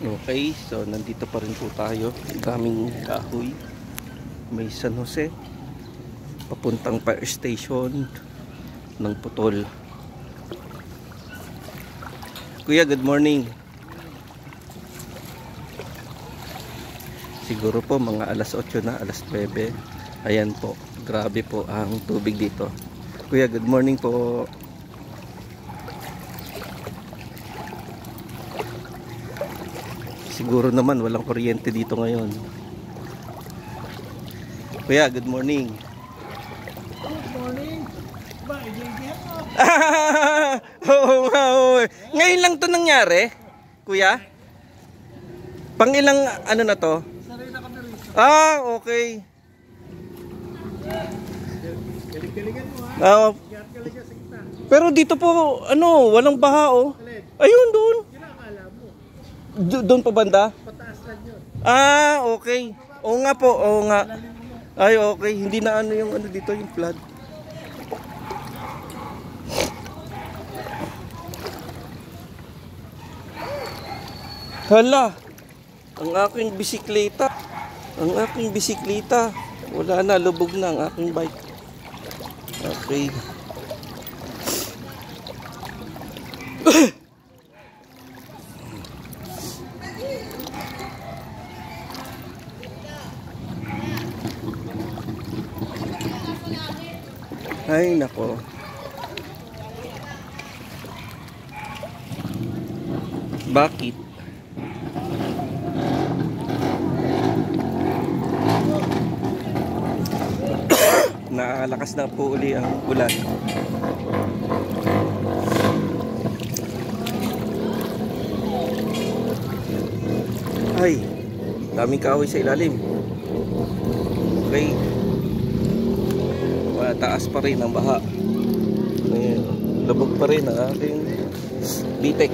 Okay, so nandito pa rin po tayo. Daming kahoy. May San Jose. Papuntang fire station ng Putol. Kuya, good morning. Siguro po mga alas 8 na, alas 9. Ayan po, grabe po ang tubig dito. Kuya, good morning po. Siguro naman walang kuryente dito ngayon. Kuya, good morning. Good morning. Ba, i-JJ ako. Oo nga, oo. Ngayon lang to nangyari, kuya? Pang ilang ano na to? Sanay na kami rito. Ah, okay. Galing-galingan mo ha. Galing-galing sa kita. Pero dito po, ano, walang baha oh. Alin? Ayun, doon. Yun ang akala mo. Doon pa banda? Pataas lang yun. Ah, okay. Oo nga po, oo nga. Lalim mo. Ay, okay. Hindi na ano yung ano dito, yung flood. Hala, ang aking bisikleta. Ang aking bisikleta. Wala na, lubog na ang aking bike. Okay. Ay, nako. Bakit? Nakalakas na po uli ang ulan. Ay, daming kahoy sa ilalim. Okay. Taas pa rin ang baha. Lubog pa rin ang aking bitek.